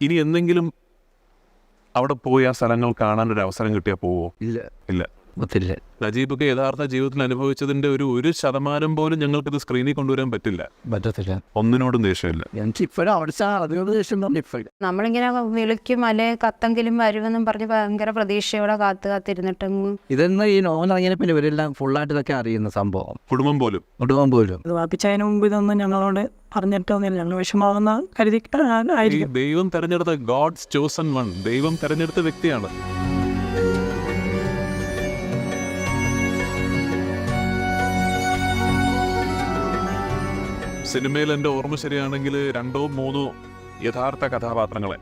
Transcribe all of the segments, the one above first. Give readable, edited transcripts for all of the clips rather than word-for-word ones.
ഇനി എന്തെങ്കിലും അവിടെ പോയി ആ സ്ഥലങ്ങൾ കാണാനൊരു അവസരം കിട്ടിയാൽ പോവോ? ഇല്ല. നജീബൊക്കെ യഥാർത്ഥ ജീവിതത്തിൽ അനുഭവിച്ചതിന്റെ ഒരു 1% പോലും ഞങ്ങൾക്കിത് സ്ക്രീനിൽ കൊണ്ടുവരാൻ പറ്റത്തില്ല. ഒന്നിനോടും ദേഷ്യമില്ല. നമ്മളിങ്ങനെ വിളിക്കും അല്ലെ കത്തെങ്കിലും വരുമെന്നും പറഞ്ഞ് ഭയങ്കര പ്രതീക്ഷയോടെ കാത്തിരുന്നിട്ടെങ്ങും ഇതെന്ന് ഈ നോവൽ ഇറങ്ങിയ പിന്നെ ഇവരെല്ലാം ഫുള്ളായിട്ട് ഇതൊക്കെ അറിയുന്ന സംഭവം. കുടുംബം പോലും ഇത് വാപ്പിച്ചതിന് മുമ്പ് ഇതൊന്നും ഞങ്ങളോട് പറഞ്ഞിട്ടൊന്നുമില്ല. ഞങ്ങൾ വിഷമാവുന്ന കരുതി ആയിരിക്കും. ദൈവം തെരഞ്ഞെടുത്ത ഗോഡ്സ് ചോസൺ വൺ, ദൈവം തെരഞ്ഞെടുത്ത വ്യക്തിയാണ്. സിനിമയിൽ എൻ്റെ ഓർമ്മ ശരിയാണെങ്കിൽ 2-3 യഥാർത്ഥ കഥാപാത്രങ്ങളെ,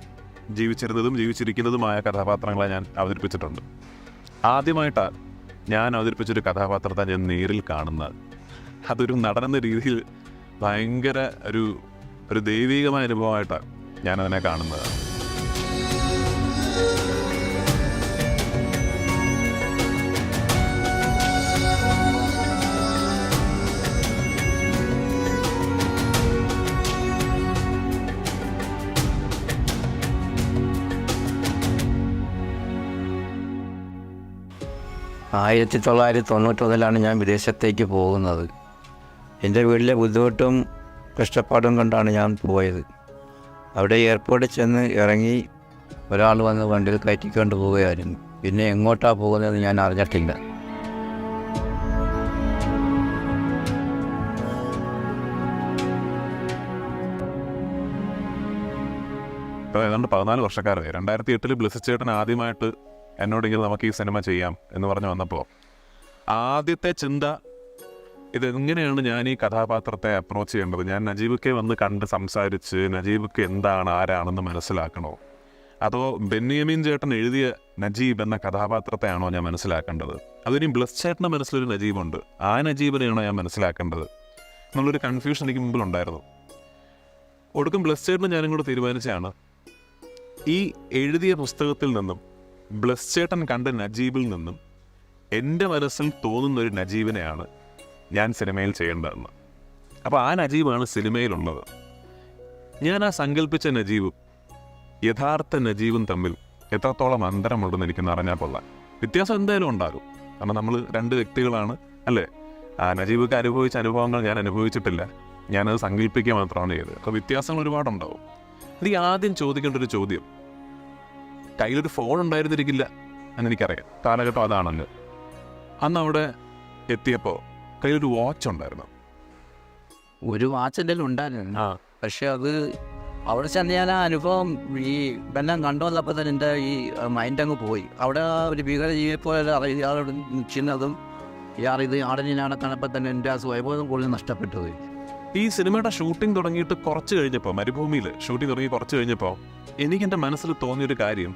ജീവിച്ചിരുന്നതും ജീവിച്ചിരിക്കുന്നതുമായ കഥാപാത്രങ്ങളെ ഞാൻ അവതരിപ്പിച്ചിട്ടുണ്ട്. ആദ്യമായിട്ടാണ് ഞാൻ അവതരിപ്പിച്ചൊരു കഥാപാത്രത്തെ ഞാൻ നേരിൽ കാണുന്നത്. അതൊരു നടനെന്ന രീതിയിൽ ഭയങ്കര ഒരു ദൈവികമായ അനുഭവമായിട്ടാണ് ഞാനതിനെ കാണുന്നത്. ആയിരത്തി 1991 ഞാൻ വിദേശത്തേക്ക് പോകുന്നത്. എൻ്റെ വീട്ടിലെ ബുദ്ധിമുട്ടും കഷ്ടപ്പാടും കൊണ്ടാണ് ഞാൻ പോയത്. അവിടെ എയർപോർട്ടിൽ ചെന്ന് ഇറങ്ങി ഒരാൾ വന്ന് വണ്ടിയിൽ കയറ്റിക്കൊണ്ട് പോവുകയായിരുന്നു. പിന്നെ എങ്ങോട്ടാണ് പോകുന്നതെന്ന് ഞാൻ അറിഞ്ഞിട്ടില്ല. ഇപ്പോൾ ഏതാണ്ട് 14 വർഷക്കാരായി. 2008 ബ്ലെസ്സി ചേട്ടൻ ആദ്യമായിട്ട് എന്നോടെങ്കിലും നമുക്ക് ഈ സിനിമ ചെയ്യാം എന്ന് പറഞ്ഞ് വന്നപ്പോൾ ആദ്യത്തെ ചിന്ത, ഇതെങ്ങനെയാണ് ഞാൻ ഈ കഥാപാത്രത്തെ അപ്രോച്ച് ചെയ്യേണ്ടത്? ഞാൻ നജീബൊക്കെ വന്ന് കണ്ട് സംസാരിച്ച് നജീബൊക്കെ എന്താണ്, ആരാണെന്ന് മനസ്സിലാക്കണോ? അതോ ബെന്യാമിൻ ചേട്ടൻ എഴുതിയ നജീബ് എന്ന കഥാപാത്രത്തെയാണോ ഞാൻ മനസ്സിലാക്കേണ്ടത്? അതിനി ബ്ലെസ്സി ചേട്ടൻ്റെ മനസ്സിലൊരു നജീബുണ്ട്, ആ നജീബിനെയാണോ ഞാൻ മനസ്സിലാക്കേണ്ടത് എന്നുള്ളൊരു കൺഫ്യൂഷൻ എനിക്ക് മുമ്പിലുണ്ടായിരുന്നു. ഒടുക്കം ബ്ലെസ്സി ചേട്ടന് ഞാനും കൂടെ തീരുമാനിച്ചാണ്, ഈ എഴുതിയ പുസ്തകത്തിൽ നിന്നും ബ്ലെസ്സി ചേട്ടൻ കണ്ട നജീബിൽ നിന്നും എൻ്റെ മനസ്സിൽ തോന്നുന്നൊരു നജീബിനെയാണ് ഞാൻ സിനിമയിൽ ചെയ്യേണ്ടതെന്ന്. അപ്പോൾ ആ നജീബാണ് സിനിമയിലുള്ളത്. ഞാൻ ആ സങ്കല്പിച്ച നജീബും യഥാർത്ഥ നജീബും തമ്മിൽ എത്രത്തോളം അന്തരമുണ്ടെന്ന് എനിക്കൊന്ന് അറിഞ്ഞാൽ കൊള്ളാം. വ്യത്യാസം എന്തായാലും ഉണ്ടാകും, കാരണം നമ്മൾ 2 വ്യക്തികളാണ് അല്ലേ. നജീബൊക്കെ അനുഭവിച്ച അനുഭവങ്ങൾ ഞാൻ അനുഭവിച്ചിട്ടില്ല, ഞാനത് സങ്കല്പിക്കുക മാത്രമാണ് ചെയ്തത്. അപ്പോൾ വ്യത്യാസങ്ങൾ ഒരുപാടുണ്ടാവും. എനിക്ക് ആദ്യം ചോദിക്കേണ്ട ഒരു ചോദ്യം, കയ്യിലൊരു ഫോൺ ഉണ്ടായിരുന്നിരിക്കില്ല എന്നെനിക്കറിയാം, കാലഘട്ടം അതാണല്ലോ. അന്ന് അവിടെ എത്തിയപ്പോൾ കയ്യിലൊരു വാച്ച് ഉണ്ടായിരുന്നു. ഒരു വാച്ച് എൻ്റെ ഉണ്ടായിരുന്നു. പക്ഷെ അത് അവിടെ ചെന്ന് ഞാൻ ആ അനുഭവം ഈ ബെല്ലാം കണ്ടുവന്നപ്പോൾ തന്നെ എൻ്റെ ഈ മൈൻഡ് അങ്ങ് പോയി. അവിടെ ഒരു ഭീകരജീവിയെപ്പോലെ ഇയാളോട് നിൽക്കുന്നതും ഇത് ആടനിനാണ് കണ്ടപ്പോൾ തന്നെ എൻ്റെ ആ സ്വയബോധം കൂടുതൽ നഷ്ടപ്പെട്ടു പോയി. ഈ സിനിമയുടെ ഷൂട്ടിംഗ് തുടങ്ങിയിട്ട് കുറച്ച് കഴിഞ്ഞപ്പോൾ, മരുഭൂമിയിൽ ഷൂട്ടിംഗ് തുടങ്ങി കുറച്ച് കഴിഞ്ഞപ്പോൾ എനിക്കെൻ്റെ മനസ്സിൽ തോന്നിയൊരു കാര്യം,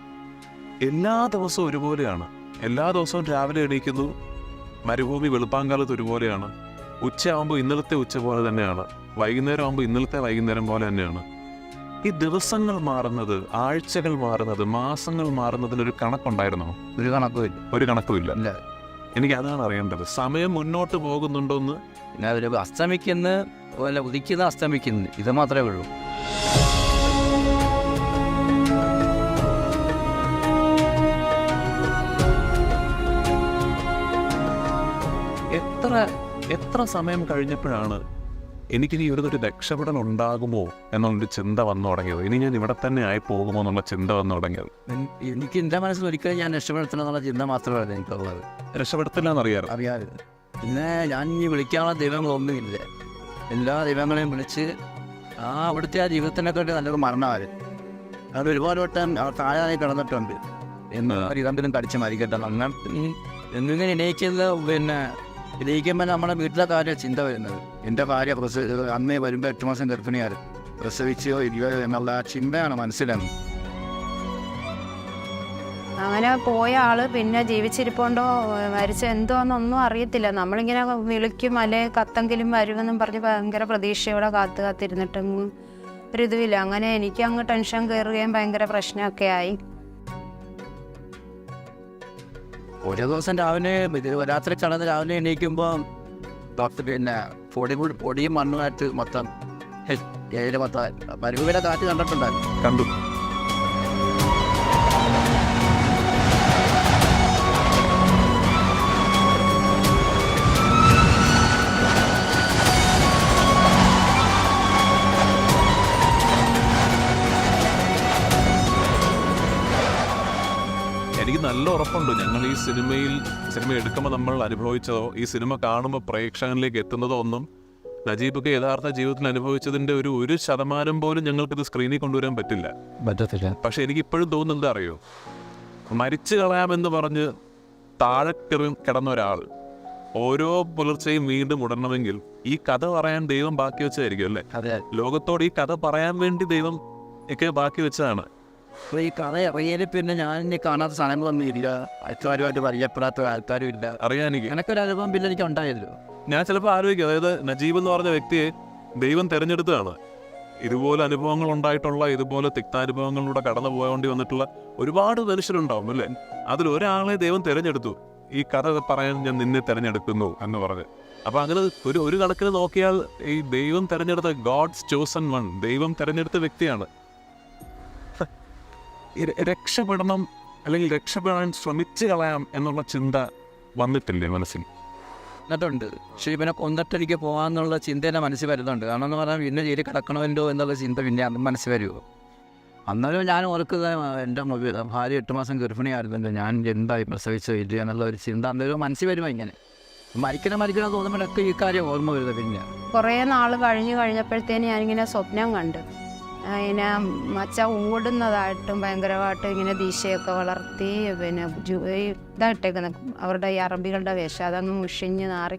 എല്ലാ ദിവസവും ഒരുപോലെയാണ്. എല്ലാ ദിവസവും രാവിലെ എണീക്കുന്നു, മരുഭൂമി വെളുപ്പാങ്കാലത്ത് ഒരുപോലെയാണ്, ഉച്ചയാകുമ്പോൾ ഇന്നലത്തെ ഉച്ച പോലെ തന്നെയാണ്, വൈകുന്നേരം ആകുമ്പോൾ ഇന്നലത്തെ വൈകുന്നേരം പോലെ തന്നെയാണ്. ഈ ദിവസങ്ങൾ മാറുന്നത്, ആഴ്ചകൾ മാറുന്നത്, മാസങ്ങൾ മാറുന്നതിനൊരു കണക്കുണ്ടായിരുന്നോ? ഒരു കണക്കുമില്ല. എനിക്ക് അതാണ് അറിയേണ്ടത്. സമയം മുന്നോട്ട് പോകുന്നുണ്ടോന്ന്. പിന്നെ അവർ അസ്തമിക്കുന്ന പോലെ ഉദിക്കുന്ന അസ്തമിക്കുന്നു, ഇത് മാത്രമേ ഉള്ളൂ. എത്ര സമയം കഴിഞ്ഞപ്പോഴാണ് എനിക്കിനി ഒരു രക്ഷപ്പെടൽ ഉണ്ടാകുമോ എന്നുള്ളൊരു ചിന്ത വന്നു തുടങ്ങിയത്? ഇനി ഞാൻ ഇവിടെ തന്നെ ആയി പോകുമോ എന്നുള്ള ചിന്ത വന്നു തുടങ്ങിയത്. എനിക്ക് എൻ്റെ മനസ്സിൽ ഒരിക്കലും ഞാൻ രക്ഷപ്പെടുത്തണം എന്നുള്ള ചിന്ത മാത്രമല്ല എനിക്കുള്ളത്. രക്ഷപ്പെടുത്തില്ല അറിയാതെ പിന്നെ ഞാൻ ഈ വിളിക്കാനുള്ള ദൈവങ്ങളൊന്നുമില്ല. എല്ലാ ദൈവങ്ങളെയും വിളിച്ച് അവിടുത്തെ ആ ജീവിതത്തിനെക്കാട്ടി നല്ലൊരു മരണമാണ്. അത് ഒരുപാട് വട്ടം താഴെ കിടന്നിട്ടുണ്ട്. ഇതെന്തെങ്കിലും കടിച്ച് മരിക്കട്ടെ അങ്ങനെ എന്നിങ്ങനെ എണീക്കുന്നത്. പിന്നെ ഇരിക്കുമ്പോൾ നമ്മുടെ വീട്ടിലെ കാര്യം ചിന്ത വരുന്നത്. എൻ്റെ ഭാര്യ അമ്മയെ വരുമ്പോൾ 8 മാസം ഗർഭിണിയായിരുന്നു, പ്രസവിച്ചോ ഇരിയോ എന്നുള്ള ആ ചിന്തയാണ് മനസ്സിലാണ്. അങ്ങനെ പോയ ആള് പിന്നെ ജീവിച്ചിരിപ്പുണ്ടോ മരിച്ച എന്തോന്നൊന്നും അറിയത്തില്ല. നമ്മളിങ്ങനെ വിളിക്കും അല്ലെ കത്തെങ്കിലും വരുമെന്നും പറഞ്ഞ് ഭയങ്കര പ്രതീക്ഷയോടെ കാത്തിരുന്നിട്ടെങ്ങും ഒരിതുമില്ല. അങ്ങനെ എനിക്ക് അങ്ങ് ടെൻഷൻ കയറുകയും ഭയങ്കര പ്രശ്നമൊക്കെ ആയി. ഓരോ ദിവസം രാവിലെ രാത്രി കടന്ന് രാവിലെ എണീക്കുമ്പോൾ പിന്നെ പൊടിയും മണ്ണുമായിട്ട് മൊത്തം മരുഭൂമിയുടെ കാറ്റ് കണ്ടിട്ടുണ്ടായിരുന്നു. കണ്ടു. നല്ല ഉറപ്പുണ്ട്, ഞങ്ങൾ ഈ സിനിമ എടുക്കുമ്പോൾ നമ്മൾ അനുഭവിച്ചതോ ഈ സിനിമ കാണുമ്പോൾ പ്രേക്ഷകനിലേക്ക് എത്തുന്നതോ ഒന്നും നജീബൊക്കെ യഥാർത്ഥ ജീവിതത്തിൽ അനുഭവിച്ചതിൻ്റെ ഒരു ശതമാനം പോലും ഞങ്ങൾക്കിത് സ്ക്രീനിൽ കൊണ്ടുവരാൻ പറ്റത്തില്ല. പക്ഷെ എനിക്ക് ഇപ്പോഴും തോന്നുന്നത് അറിയോ, മരിച്ചു കളയാമെന്ന് പറഞ്ഞ് താഴെ കിടന്ന ഒരാൾ ഓരോ പുലർച്ചയും വീണ്ടും ഉടണമെങ്കിൽ ഈ കഥ പറയാൻ ദൈവം ബാക്കി വെച്ചതായിരിക്കും അല്ലേ? ലോകത്തോട് ഈ കഥ പറയാൻ വേണ്ടി ദൈവം ഒക്കെ ബാക്കി വെച്ചതാണ്. അപ്പോൾ ഈ കഥ ഇറങ്ങിയതിൽ പിന്നെ ഞാൻ ഇനി കാണാത്ത സാധനങ്ങളൊന്നും ഇല്ല, ആൾക്കാരുമായിട്ട് പരിചയപ്പെടാത്ത ആൾക്കാരും ഇല്ല. അറിയാനെനിക്ക് എനിക്കൊരു അനുഭവം പിന്നെ എനിക്ക് ഉണ്ടായല്ലോ. ഞാൻ ചിലപ്പോൾ ആലോചിക്കും, അതായത് നജീബ് എന്ന് പറഞ്ഞ വ്യക്തിയെ ദൈവം തിരഞ്ഞെടുത്തതാണ്. ഇതുപോലെ അനുഭവങ്ങൾ ഉണ്ടായിട്ടുള്ള, ഇതുപോലെ തിക്താനുഭവങ്ങളിലൂടെ കടന്നു പോകേണ്ടി വന്നിട്ടുള്ള ഒരുപാട് മനുഷ്യരുണ്ടാവും അല്ലേ? അതിലൊരാളെ ദൈവം തിരഞ്ഞെടുത്തു, ഈ കഥ പറയാൻ ഞാൻ നിന്നെ തിരഞ്ഞെടുക്കുന്നു എന്ന് പറഞ്ഞ്. അപ്പം അങ്ങനെ ഒരു കണക്കിന് നോക്കിയാൽ ഈ ദൈവം തിരഞ്ഞെടുത്ത ഗോഡ്സ് ചോസൺ വൺ, ദൈവം തിരഞ്ഞെടുത്ത വ്യക്തിയാണ്. രക്ഷപ്പെടണം അല്ലെങ്കിൽ രക്ഷപ്പെടാൻ ശ്രമിച്ചു കളയാം എന്നുള്ള ചിന്ത വന്നിട്ടില്ലേ മനസ്സിൽ? എന്നിട്ടുണ്ട്. പക്ഷേ ഇവനെ കൊന്നിട്ട് എനിക്ക് പോകാമെന്നുള്ള ചിന്ത എൻ്റെ മനസ്സിൽ വരുന്നുണ്ട്. കാരണം എന്ന് പറഞ്ഞാൽ പിന്നെ ജയിലിൽ കിടക്കണമല്ലോ എന്നുള്ള ചിന്ത പിന്നെ അന്ന് മനസ്സിൽ വരുമോ. അന്നേരം ഞാൻ ഓർക്കുന്നത് എൻ്റെ ഭാര്യ 8 മാസം ഗർഭിണിയായിരുന്നല്ലോ, ഞാൻ എന്തായി പ്രസവിച്ചോ ഇല്ല എന്നുള്ള ഒരു ചിന്ത അന്നേരം മനസ്സിൽ വരുമോ. ഇങ്ങനെ മരിക്കണം തോന്നുമ്പോഴൊക്കെ ഈ കാര്യം ഓർമ്മ വരുന്നത്. പിന്നെ കുറേ നാൾ കഴിഞ്ഞപ്പോഴത്തേന് ഞാനിങ്ങനെ സ്വപ്നം കണ്ട് ഇങ്ങനെ മച്ച ഓടുന്നതായിട്ടും ഭയങ്കരമായിട്ടും ഇങ്ങനെ ദിശയൊക്കെ വളർത്തി പിന്നെ ഇതായിട്ടേക്കുന്ന അവരുടെ ഈ അറബികളുടെ വേഷം അതങ്ങ് മുഷിഞ്ഞ് നാറി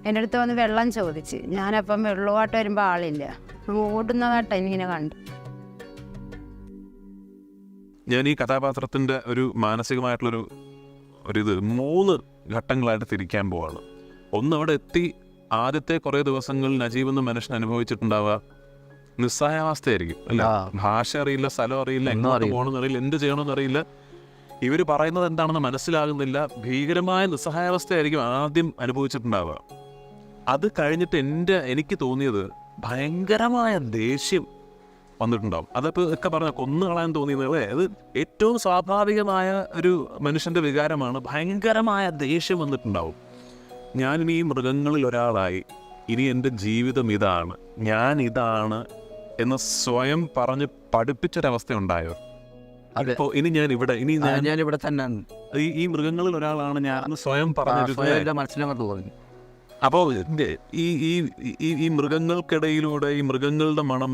എൻ്റെ അടുത്ത് വന്ന് വെള്ളം ചോദിച്ച്. ഞാനപ്പം വെള്ളമായിട്ട് വരുമ്പോൾ ആളില്ല, ഓടുന്നതായിട്ട് എനിക്കിങ്ങനെ കണ്ടു. ഞാൻ ഈ കഥാപാത്രത്തിൻ്റെ ഒരു മാനസികമായിട്ടുള്ളൊരു 3 ഘട്ടങ്ങളായിട്ട് തിരിക്കാൻ പോവാണ്. ഒന്ന്, അവിടെ എത്തി ആദ്യത്തെ കുറേ ദിവസങ്ങളിൽ നജീബ് എന്ന മനുഷ്യൻ അനുഭവിച്ചിട്ടുണ്ടാവുക നിസ്സഹായാവസ്ഥയായിരിക്കും അല്ല. ഭാഷ അറിയില്ല, സ്ഥലം അറിയില്ല, എങ്ങോട്ട് പോകണമെന്ന് അറിയില്ല, എന്ത് ചെയ്യണമെന്ന് അറിയില്ല, ഇവർ പറയുന്നത് എന്താണെന്ന് മനസ്സിലാകുന്നില്ല. ഭീകരമായ നിസ്സഹായാവസ്ഥയായിരിക്കും ആദ്യം അനുഭവിച്ചിട്ടുണ്ടാവുക. അത് കഴിഞ്ഞിട്ട് എനിക്ക് തോന്നിയത് ഭയങ്കരമായ ദേഷ്യം വന്നിട്ടുണ്ടാവും. അതപ്പോൾ ഒക്കെ പറഞ്ഞാൽ കൊന്നു കളയാൻ തോന്നിയത് അല്ലേ? അത് ഏറ്റവും സ്വാഭാവികമായ ഒരു മനുഷ്യൻ്റെ വികാരമാണ്. ഭയങ്കരമായ ദേഷ്യം വന്നിട്ടുണ്ടാവും. ഞാനിനി ഈ മൃഗങ്ങളിൽ ഒരാളായി, ഇനി എൻ്റെ ജീവിതം ഇതാണ്, ഞാൻ ഇതാണ് എന്ന് സ്വയം പറഞ്ഞ് പഠിപ്പിച്ചൊരവസ്ഥ ഉണ്ടായോ? അപ്പോൾ ഇനി ഞാൻ ഇവിടെ തന്നെ ഈ മൃഗങ്ങളിൽ ഒരാളാണ് ഞാൻ സ്വയം പറഞ്ഞു മനസ്സിലാക്കാൻ തോന്നി. അപ്പോൾ ഈ മൃഗങ്ങൾക്കിടയിലൂടെ ഈ മൃഗങ്ങളുടെ മണം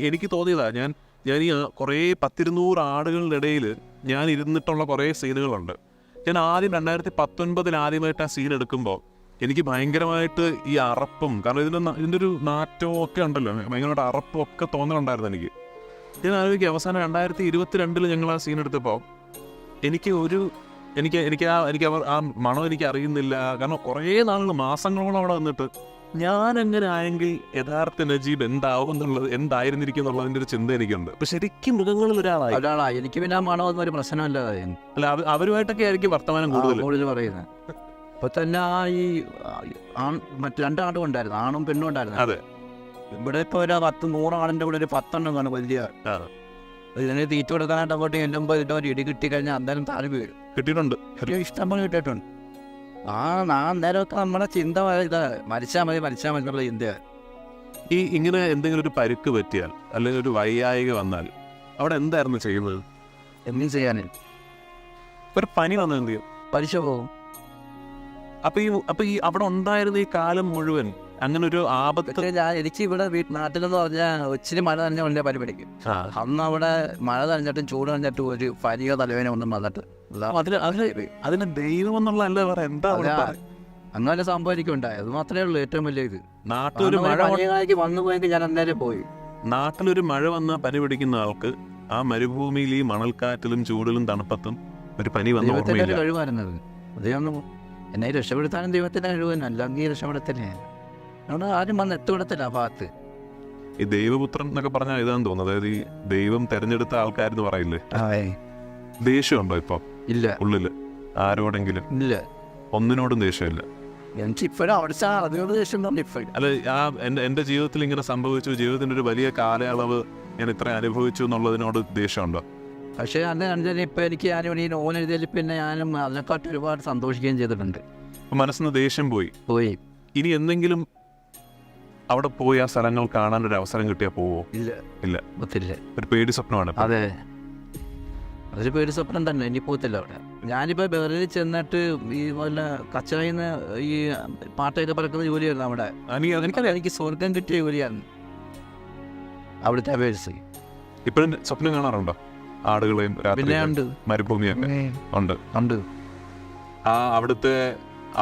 എനിക്ക് തോന്നിയതാ. ഞാൻ ഈ കുറേ 10-200 ആടുകളുടെ ഇടയിൽ ഞാൻ ഇരുന്നിട്ടുള്ള കുറേ സീനുകളുണ്ട്. ഞാൻ ആദ്യം 2019 ആദ്യമായിട്ട് ആ സീൻ എടുക്കുമ്പോൾ എനിക്ക് ഭയങ്കരമായിട്ട് ഈ അറപ്പും, കാരണം ഇതിൻ്റെ ഒരു നാറ്റവും ഒക്കെ ഉണ്ടല്ലോ, ഭയങ്കരമായിട്ട് അറപ്പും ഒക്കെ തോന്നലുണ്ടായിരുന്നു എനിക്ക്. ഞാൻ ആലോചിക്കുക, അവസാനം 2022 ഞങ്ങൾ ആ സീൻ എടുത്തപ്പോൾ എനിക്ക് ആ മണം എനിക്ക് അറിയുന്നില്ല. കാരണം കുറേ നാളുകൾ, മാസങ്ങളോളം അവിടെ വന്നിട്ട് ഞാൻ എങ്ങനെ ആയെങ്കിൽ യഥാർത്ഥ നജീബ് എന്തായിരുന്നിരിക്കും എന്നുള്ളതിൻ്റെ ഒരു ചിന്ത എനിക്കുണ്ട്. അപ്പൊ ശരിക്കും മൃഗങ്ങളിൽ ഒരാളായി. എനിക്ക് പിന്നെ ആ മണമൊന്നും ഒരു പ്രശ്നമല്ല. അല്ല, അവരുമായിട്ടൊക്കെ ആയിരിക്കും വർത്തമാനം കൂടുതൽ പറയുന്നത്. ഇപ്പൊ തന്നെ ഈ മറ്റു 2 ആടും ഉണ്ടായിരുന്നു, ആണും പെണ്ണും ഉണ്ടായിരുന്നു. അതെ, ഇവിടെ ഇപ്പൊ ഒരു 100 ആടിന്റെ കൂടെ ഒരു 10 കാണും വലിയ. ഇതിനെ തീറ്റ കൊടുക്കാനായിട്ട് അങ്ങോട്ട് ചെല്ലുമ്പോൾ ഇതിൻ്റെ ഒരു ഇടി കിട്ടിക്കഴിഞ്ഞാൽ അന്നേരം താഴെ വീഴും. കിട്ടിയിട്ടുണ്ട്, ഇഷ്ടം പോലെ കിട്ടിയിട്ടുണ്ട്. അന്നേരമൊക്കെ നമ്മുടെ ചിന്ത മരിച്ചാൽ മതി എന്നുള്ള ചിന്തയാണ്. ഇങ്ങനെ എന്തെങ്കിലും ഒരു പരുക്ക് പറ്റിയാൽ അല്ലെങ്കിൽ ഒരു വൈയായിക വന്നാൽ അവിടെ എന്തായിരുന്നു ചെയ്യുന്നത്? എന്തും ചെയ്യാനില്ല. ഒരു പനി വന്നാൽ എന്ത് ചെയ്യും? പലിശ പോകും. അപ്പൊ ഈ അവിടെ ഉണ്ടായിരുന്ന ഈ കാലം മുഴുവൻ അങ്ങനെ ഒരു ആപത്ത്. എനിക്ക് ഇവിടെ നാട്ടിലെന്ന് പറഞ്ഞാൽ ഇച്ചിരി മഴ തന്നെ ഉണ്ടെ പനി പിടിക്കും. അന്ന് അവിടെ മഴ നനഞ്ഞിട്ടും ചൂട് നനഞ്ഞിട്ടും ഒരു പനിയോ തലവേനോ ഒന്നും വന്നിട്ട് അതിന് ദൈവം എന്നുള്ള അല്ല പറ, എന്താ അങ്ങനെ സംഭവം എനിക്കുണ്ടായി. അത് മാത്രമേ ഉള്ളൂ ഏറ്റവും വലിയ ഇത്. നാട്ടിലൊരു മഴ വന്നു പോയെങ്കിൽ ഞാൻ അന്നേരം പോയി. നാട്ടിലൊരു മഴ വന്ന പനി പിടിക്കുന്ന ആൾക്ക് ആ മരുഭൂമിയിൽ ഈ മണൽക്കാറ്റിലും ചൂടിലും തണുപ്പത്തും ഒരു പനി വന്ന ദൈവത്തിന്റെ കഴിവായിരുന്നത്. അതൊന്നും എന്നെ രക്ഷപ്പെടുത്താനും ദൈവത്തിന്റെ കഴിവ്, അല്ലെങ്കിൽ രക്ഷപ്പെടുത്തല്ലേ. അവിടെ ആരും വന്ന് എത്തുവിടത്തില്ല ആ ഭാഗത്ത്. ഈ ദൈവപുത്രൻ എന്നൊക്കെ പറഞ്ഞാൽ ഇതാന്ന് തോന്നുന്നു. അതായത് ഈ ദൈവം തെരഞ്ഞെടുത്ത ആൾക്കാരെന്ന് പറയില്ലേ? ദേഷ്യമുണ്ടോ ഇപ്പൊ? ഇല്ല. ഉള്ളില് ആരോടെങ്കിലും? ഇല്ല, ഒന്നിനോടും ദേഷ്യമില്ല. എനിക്ക് ഇപ്പോഴും അതിനോട് ദേഷ്യം തന്നെ ഇപ്പോഴും. അല്ല, എൻ്റെ ജീവിതത്തിൽ ഇങ്ങനെ സംഭവിച്ചു, ജീവിതത്തിന്റെ ഒരു വലിയ കാലയളവ് ഞാൻ ഇത്ര അനുഭവിച്ചു എന്നുള്ളതിനോട് ദേഷ്യമുണ്ടോ? പക്ഷേ അന്ന് കണ്ടാൽ ഇപ്പം എനിക്ക് ഞാനിവിടെ ഈ നോവൽ എഴുതിയാൽ പിന്നെ ഞാനും അതിനെക്കാട്ട് ഒരുപാട് സന്തോഷിക്കുകയും ചെയ്തിട്ടുണ്ട്. മനസ്സിന് ദേഷ്യം പോയി. ഇനി എന്തെങ്കിലും അവിടെ പോയി ആ സ്ഥലങ്ങൾ കാണാൻ ഒരു അവസരം കിട്ടിയാൽ പോവോ? ഇല്ല. ഒത്തില്ല. ഒരു പേടി സ്വപ്നമാണ്. അതെ, അതൊരു പേടി സ്വപ്നം തന്നെ. ഇനി പോകത്തില്ല അവിടെ. ഞാനിപ്പോൾ ബെറിൽ ചെന്നിട്ട് ഈ വല്ല കച്ചറയിൽ നിന്ന് ഈ പാട്ടൊക്കെ പറക്കുന്ന ജോലിയായിരുന്നു അവിടെ. എനിക്കറിയാം. എനിക്ക് സ്വർഗം കിട്ടിയ ജോലിയാണ് അവിടുത്തെ അപേക്ഷിച്ച്. ഇപ്പോഴും സ്വപ്നം കാണാറുണ്ടോ ആടുകളെയും പിന്നെ ഉണ്ട് മരുഭൂമിയൊക്കെ ഉണ്ട്? ഉണ്ട്. ആ അവിടുത്തെ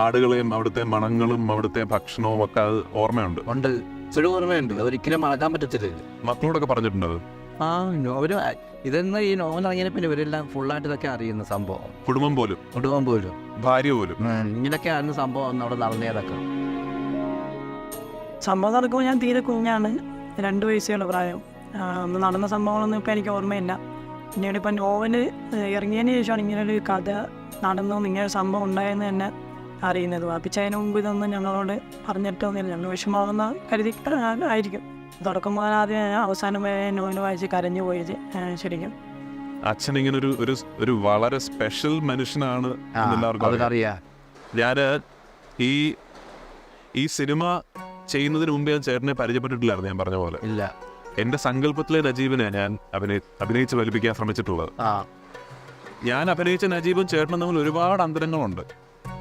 ആടുകളെയും അവിടുത്തെ മണങ്ങളും അവിടുത്തെ ഭക്ഷണവും ഒക്കെ അത് ഓർമ്മയുണ്ട്. ഉണ്ട്, ഇച്ചിരി ഓർമ്മയുണ്ട്. ഒരിക്കലും മറക്കാൻ പറ്റത്തില്ല. മക്കളോടൊക്കെ പറഞ്ഞിട്ടുണ്ട് അത്? ആ നോവല് ഇതെന്ന് ഈ നോവൽ ഇറങ്ങിയ പിന്നെ ഇവരെല്ലാം ഫുള്ളായിട്ട് ഇതൊക്കെ അറിയുന്ന സംഭവം. കുടുംബം പോലും ഭാര്യ പോലും ഇങ്ങനെയൊക്കെയായിരുന്നു സംഭവം അവിടെ നടന്നതൊക്കെ. സംഭവം നടക്കുമ്പോൾ ഞാൻ തീരെ കുഞ്ഞാണ്, 2 വയസ്സുള്ള പ്രായം. അന്ന് നടന്ന സംഭവങ്ങളൊന്നും ഇപ്പം എനിക്ക് ഓർമ്മയില്ല. പിന്നീട് ഇപ്പം നോവല് ഇറങ്ങിയതിന് ശേഷമാണ് ഇങ്ങനൊരു കഥ നടന്നു, ഇങ്ങനെ സംഭവം ഉണ്ടായെന്ന് തന്നെ അറിയുന്നത്. വാപ്പിച്ചതിന് മുമ്പ് ഇതൊന്നും ഞങ്ങളോട് പറഞ്ഞിട്ടൊന്നുമില്ല. ഞങ്ങൾ വിഷമാവുന്ന കരുതി ആയിരിക്കും. തുടക്കം മുതൽ ആദ്യം അവസാനം വരെ നോവൽ വായിച്ച് കരഞ്ഞു പോയത് ശരിക്കും. അച്ഛൻ ഇങ്ങനെ ഒരു വളരെ സ്പെഷ്യൽ മനുഷ്യനാണ് എല്ലാവർക്കും അറിയാം. ഞാൻ ഈ സിനിമ ചെയ്യുന്നതിന് മുമ്പേ ഞാൻ ചേട്ടനെ പരിചയപ്പെട്ടിട്ടില്ലായിരുന്നു. ഞാൻ പറഞ്ഞ പോലെ ഇല്ല. എൻ്റെ സങ്കല്പത്തിലെ നജീബിനെ ഞാൻ അഭിനയിച്ച് ഫലിപ്പിക്കാൻ ശ്രമിച്ചിട്ടുള്ളത്. ഞാൻ അഭിനയിച്ച നജീബും ചേട്ടനും തമ്മിൽ ഒരുപാട് അന്തരങ്ങളുണ്ട്.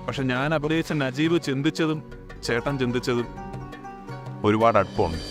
പക്ഷെ ഞാൻ അഭിനയിച്ച നജീബ് ചിന്തിച്ചതും ചേട്ടൻ ചിന്തിച്ചതും ഒരുപാട് അടുപ്പമുണ്ട്.